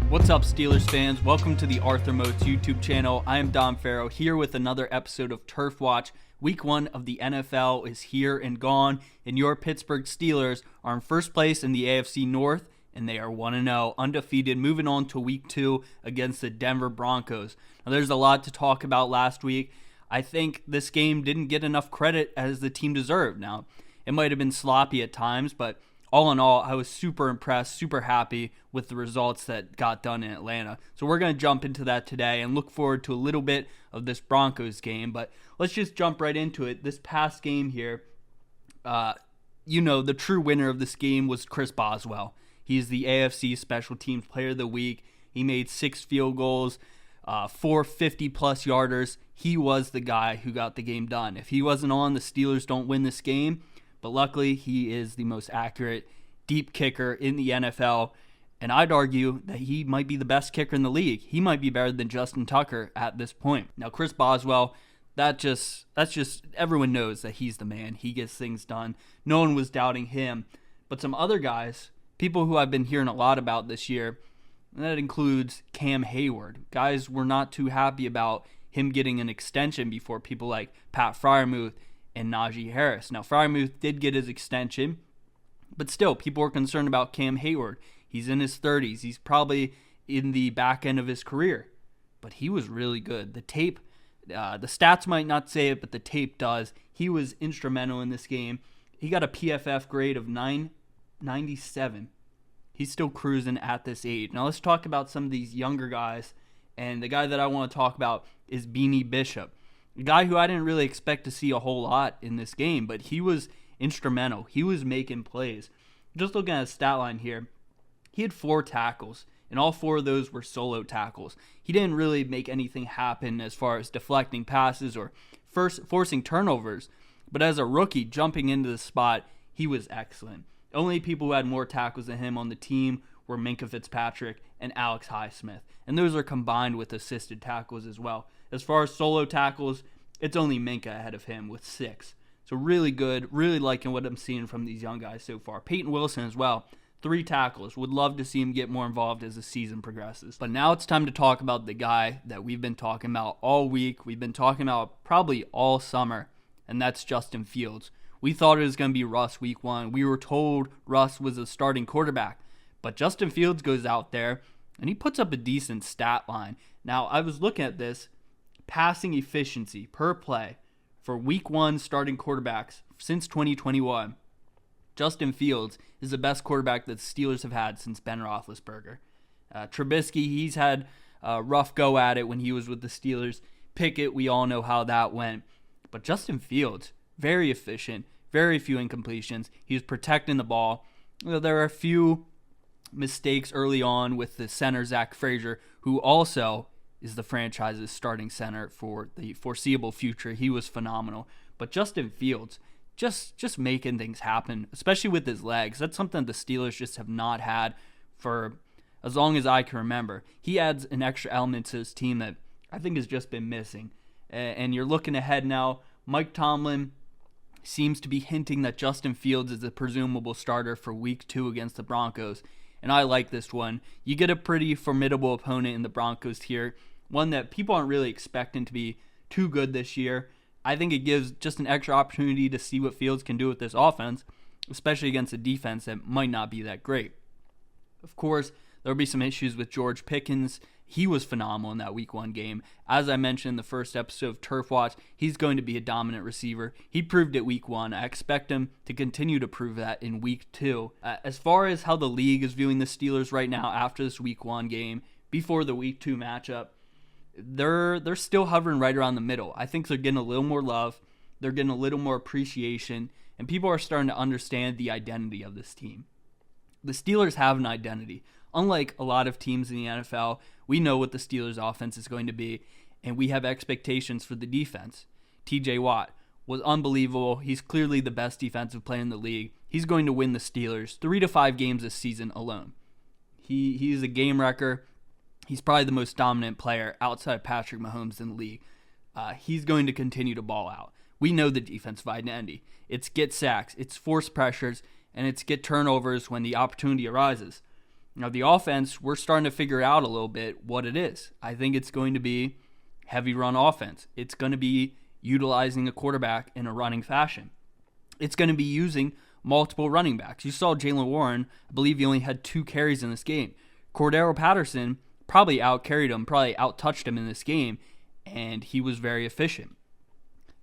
What's up, Steelers fans? Welcome to the Arthur Moats YouTube channel. I am Dom Farrow here with another episode of Turf Watch. Week 1 of the NFL is here and gone, and your Pittsburgh Steelers are in first place in the AFC North, and they are 1-0, undefeated, moving on to Week 2 against the Denver Broncos. Now, there's a lot to talk about last week. I think this game didn't get enough credit as the team deserved. Now, it might have been sloppy at times, but all in all, I was super impressed, super happy with the results that got done in Atlanta. So we're going to jump into that today and look forward to a little bit of this Broncos game. But let's just jump right into it. This past game here, the true winner of this game was Chris Boswell. He's the AFC Special Teams Player of the Week. He made 6 field goals, 4 50-plus yarders. He was the guy who got the game done. If he wasn't on, the Steelers don't win this game. But luckily, he is the most accurate deep kicker in the NFL. And I'd argue that he might be the best kicker in the league. He might be better than Justin Tucker at this point. Now, Chris Boswell, that's just everyone knows that he's the man. He gets things done. No one was doubting him. But some other guys, people who I've been hearing a lot about this year, and that includes Cam Hayward. Guys were not too happy about him getting an extension before people like Pat Freiermuth and Najee Harris. Now, Freiermuth did get his extension, but still, people were concerned about Cam Hayward. He's in his 30s. He's probably in the back end of his career, but he was really good. The tape, the stats might not say it, but the tape does. He was instrumental in this game. He got a PFF grade of 997. He's still cruising at this age. Now, let's talk about some of these younger guys, and the guy that I want to talk about is Beanie Bishop. A guy who I didn't really expect to see a whole lot in this game, but he was instrumental. He was making plays. Just looking at his stat line here, he had 4 tackles, and all 4 of those were solo tackles. He didn't really make anything happen as far as deflecting passes or forcing turnovers, but as a rookie jumping into the spot, he was excellent. The only people who had more tackles than him on the team were Minkah Fitzpatrick and Alex Highsmith, and those are combined with assisted tackles as well. As far as solo tackles, it's only Minkah ahead of him with 6. So really good, really liking what I'm seeing from these young guys so far. Peyton Wilson as well, 3 tackles. Would love to see him get more involved as the season progresses. But now it's time to talk about the guy that we've been talking about all week. We've been talking about probably all summer, and that's Justin Fields. We thought it was going to be Russ week 1. We were told Russ was a starting quarterback. But Justin Fields goes out there, and he puts up a decent stat line. Now, I was looking at this. Passing efficiency per play for week 1 starting quarterbacks since 2021. Justin Fields is the best quarterback that the Steelers have had since Ben Roethlisberger. Trubisky, he's had a rough go at it when he was with the Steelers. Pickett, we all know how that went. But Justin Fields, very efficient, very few incompletions. He was protecting the ball. There are a few mistakes early on with the center, Zach Frazier, who also is the franchise's starting center for the foreseeable future. He was phenomenal. But Justin Fields, just making things happen, especially with his legs. That's something the Steelers just have not had for as long as I can remember. He adds an extra element to his team that I think has just been missing. And you're looking ahead now. Mike Tomlin seems to be hinting that Justin Fields is a presumable starter for week 2 against the Broncos. And I like this one. You get a pretty formidable opponent in the Broncos here, one that people aren't really expecting to be too good this year. I think it gives just an extra opportunity to see what Fields can do with this offense, especially against a defense that might not be that great. Of course, there'll be some issues with George Pickens. He was phenomenal in that week 1 game. As I mentioned in the first episode of Turf Watch, he's going to be a dominant receiver. He proved it week 1. I expect him to continue to prove that in week 2. As far as how the league is viewing the Steelers right now after this week 1 game, before the week 2 matchup, they're still hovering right around the middle. I think they're getting a little more love. They're getting a little more appreciation, and people are starting to understand the identity of this team. The Steelers have an identity. Unlike a lot of teams in the NFL, we know what the Steelers' offense is going to be, and we have expectations for the defense. TJ Watt was unbelievable. He's clearly the best defensive player in the league. He's going to win the Steelers 3 to 5 games this season alone. He's a game wrecker. He's probably the most dominant player outside of Patrick Mahomes in the league. He's going to continue to ball out. We know the defensive identity. It's get sacks, it's force pressures, and it's get turnovers when the opportunity arises. Now, the offense, we're starting to figure out a little bit what it is. I think it's going to be heavy run offense. It's going to be utilizing a quarterback in a running fashion. It's going to be using multiple running backs. You saw Jaylen Warren, I believe he only had 2 carries in this game. Cordero Patterson probably out-carried him, probably out-touched him in this game, and he was very efficient.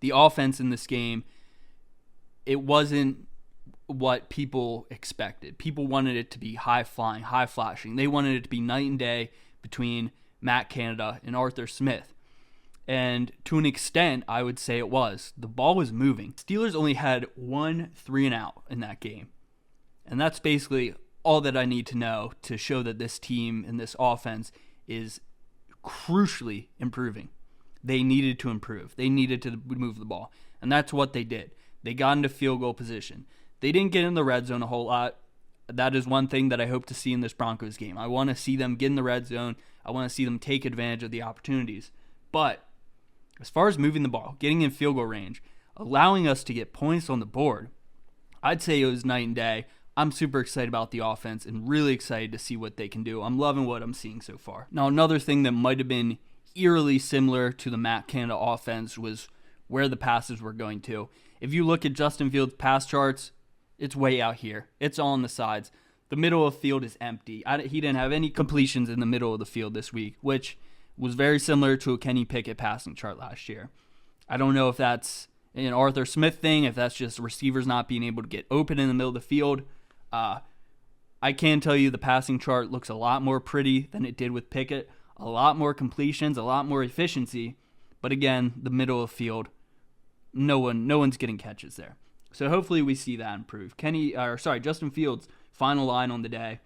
The offense in this game, it wasn't what people expected. People wanted it to be high-flying, high-flashing. They wanted it to be night and day between Matt Canada and Arthur Smith. And to an extent, I would say it was. The ball was moving. Steelers only had 1 3-and-out in that game. And that's basically all that I need to know to show that this team and this offense is crucially improving. They needed to improve. They needed to move the ball. And that's what they did. They got into field goal position. They didn't get in the red zone a whole lot. That is one thing that I hope to see in this Broncos game. I want to see them get in the red zone. I want to see them take advantage of the opportunities. But as far as moving the ball, getting in field goal range, allowing us to get points on the board, I'd say it was night and day. I'm super excited about the offense and really excited to see what they can do. I'm loving what I'm seeing so far. Now, another thing that might have been eerily similar to the Matt Canada offense was where the passes were going to. If you look at Justin Fields' pass charts, it's way out here. It's all on the sides. The middle of the field is empty. He didn't have any completions in the middle of the field this week, which was very similar to a Kenny Pickett passing chart last year. I don't know if that's an Arthur Smith thing, if that's just receivers not being able to get open in the middle of the field. I can tell you the passing chart looks a lot more pretty than it did with Pickett. A lot more completions, a lot more efficiency. But again, the middle of the field, no one's getting catches there. So hopefully we see that improve. Justin Fields, final line on the day,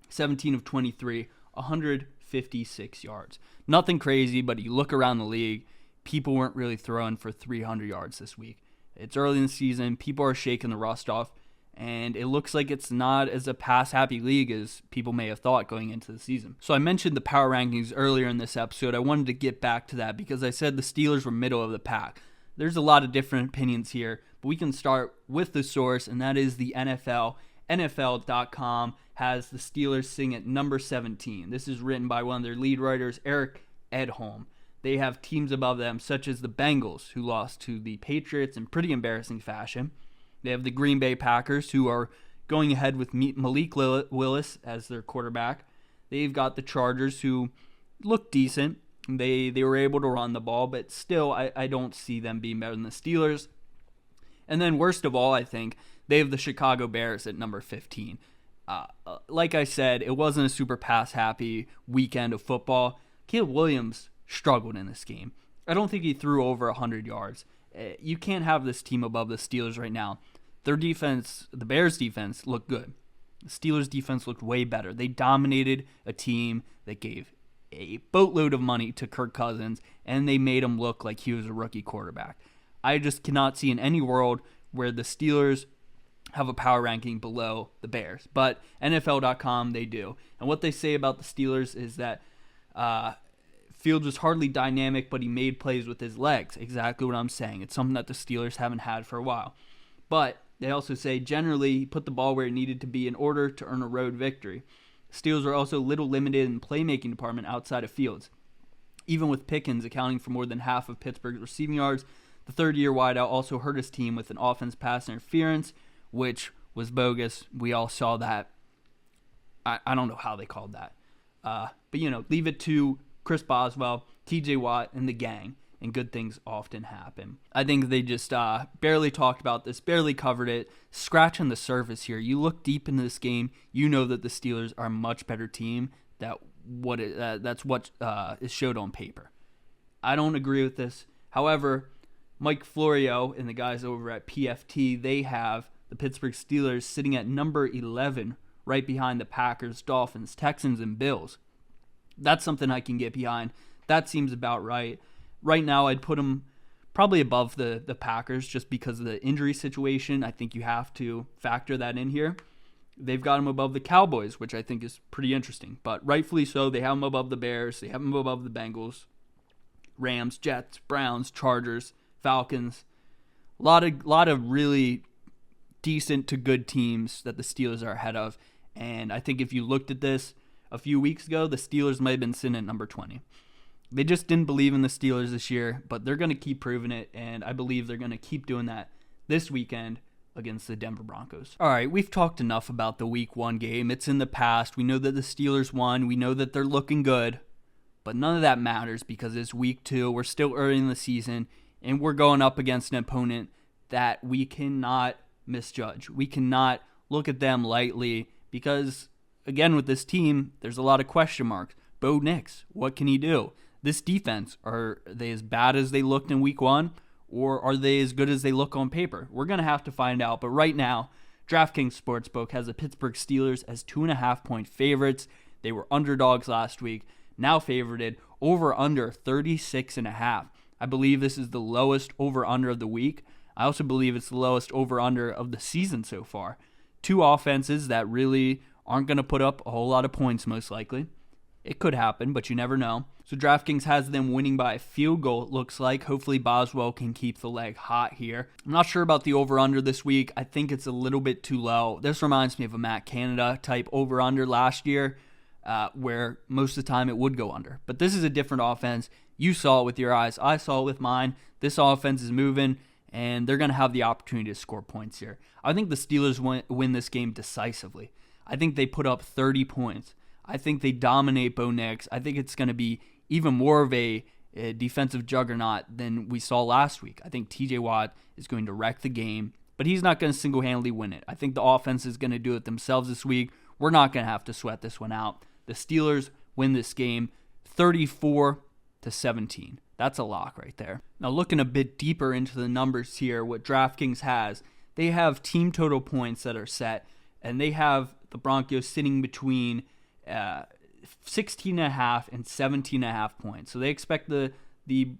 17 of 23, 156 yards. Nothing crazy, but you look around the league, people weren't really throwing for 300 yards this week. It's early in the season, people are shaking the rust off, and it looks like it's not as a pass-happy league as people may have thought going into the season. So I mentioned the power rankings earlier in this episode. I wanted to get back to that because I said the Steelers were middle of the pack. There's a lot of different opinions here, but we can start with the source, and that is the NFL. NFL.com has the Steelers sitting at number 17. This is written by one of their lead writers, Eric Edholm. They have teams above them, such as the Bengals, who lost to the Patriots in pretty embarrassing fashion. They have the Green Bay Packers, who are going ahead with Malik Willis as their quarterback. They've got the Chargers, who look decent. They were able to run the ball, but still, I don't see them being better than the Steelers. And then worst of all, I think, they have the Chicago Bears at number 15. Like I said, it wasn't a super pass-happy weekend of football. Caleb Williams struggled in this game. I don't think he threw over 100 yards. You can't have this team above the Steelers right now. Their defense, the Bears' defense, looked good. The Steelers' defense looked way better. They dominated a team that gave a boatload of money to Kirk Cousins, and they made him look like he was a rookie quarterback. I just cannot see in any world where the Steelers have a power ranking below the Bears. But NFL.com, they do. And what they say about the Steelers is that Fields was hardly dynamic, but he made plays with his legs. Exactly what I'm saying. It's something that the Steelers haven't had for a while. But they also say generally he put the ball where it needed to be in order to earn a road victory. Steelers are also little limited in playmaking department outside of Fields. Even with Pickens accounting for more than half of Pittsburgh's receiving yards, the third-year wideout also hurt his team with an offense pass interference, which was bogus. We all saw that. I don't know how they called that. But, leave it to Chris Boswell, TJ Watt, and the gang, and good things often happen. I think they just barely talked about this, barely covered it, scratching the surface here. You look deep into this game, you know that the Steelers are a much better team that's what is showed on paper. I don't agree with this. However, Mike Florio and the guys over at PFT, they have the Pittsburgh Steelers sitting at number 11, right behind the Packers, Dolphins, Texans, and Bills. That's something I can get behind. That seems about right. Right now, I'd put them probably above the Packers just because of the injury situation. I think you have to factor that in here. They've got them above the Cowboys, which I think is pretty interesting. But rightfully so, they have them above the Bears. They have them above the Bengals, Rams, Jets, Browns, Chargers, Falcons. A lot of really decent to good teams that the Steelers are ahead of. And I think if you looked at this a few weeks ago, the Steelers might have been sitting at number 20. They just didn't believe in the Steelers this year, but they're going to keep proving it, and I believe they're going to keep doing that this weekend against the Denver Broncos. All right, we've talked enough about the Week 1 game. It's in the past. We know that the Steelers won. We know that they're looking good, but none of that matters because it's Week 2. We're still early in the season, and we're going up against an opponent that we cannot misjudge. We cannot look at them lightly because, again, with this team, there's a lot of question marks. Bo Nix, what can he do? This defense, are they as bad as they looked in Week 1, or are they as good as they look on paper? We're going to have to find out. But right now, DraftKings Sportsbook has the Pittsburgh Steelers as 2.5-point favorites. They were underdogs last week, now favorited over under 36.5. I believe this is the lowest over-under of the week. I also believe it's the lowest over-under of the season so far. Two offenses that really aren't going to put up a whole lot of points most likely. It could happen, but you never know. So DraftKings has them winning by a field goal, it looks like. Hopefully Boswell can keep the leg hot here. I'm not sure about the over-under this week. I think it's a little bit too low. This reminds me of a Matt Canada type over-under last year, where most of the time it would go under. But this is a different offense. You saw it with your eyes. I saw it with mine. This offense is moving, and they're going to have the opportunity to score points here. I think the Steelers win this game decisively. I think they put up 30 points. I think they dominate Bo Nix. I think it's going to be even more of a defensive juggernaut than we saw last week. I think TJ Watt is going to wreck the game, but he's not going to single-handedly win it. I think the offense is going to do it themselves this week. We're not going to have to sweat this one out. The Steelers win this game 34-17. That's a lock right there. Now looking a bit deeper into the numbers here, what DraftKings has, they have team total points that are set, and they have the Broncos sitting between 16.5 and 17.5 points. So they expect the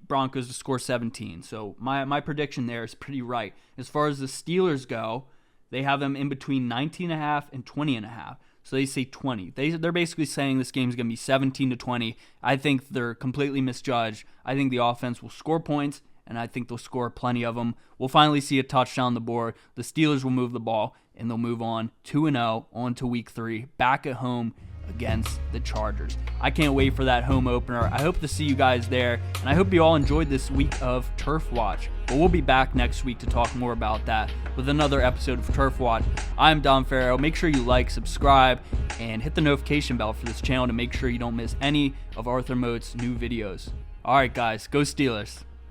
Broncos to score 17. So my prediction there is pretty right. As far as the Steelers go, they have them in between 19.5 and 20.5. So they say 20. They're basically saying this game's going to be 17-20. I think they're completely misjudged. I think the offense will score points, and I think they'll score plenty of them. We'll finally see a touchdown on the board. The Steelers will move the ball, and they'll move on 2-0 on to Week 3, back at home against the Chargers. I can't wait for that home opener. I hope to see you guys there, and I hope you all enjoyed this week of Turf Watch. But we'll be back next week to talk more about that with another episode of Turf Watch. I'm Don Farrow. Make sure you like, subscribe, and hit the notification bell for this channel to make sure you don't miss any of Arthur Moat's new videos. All right, guys, go Steelers.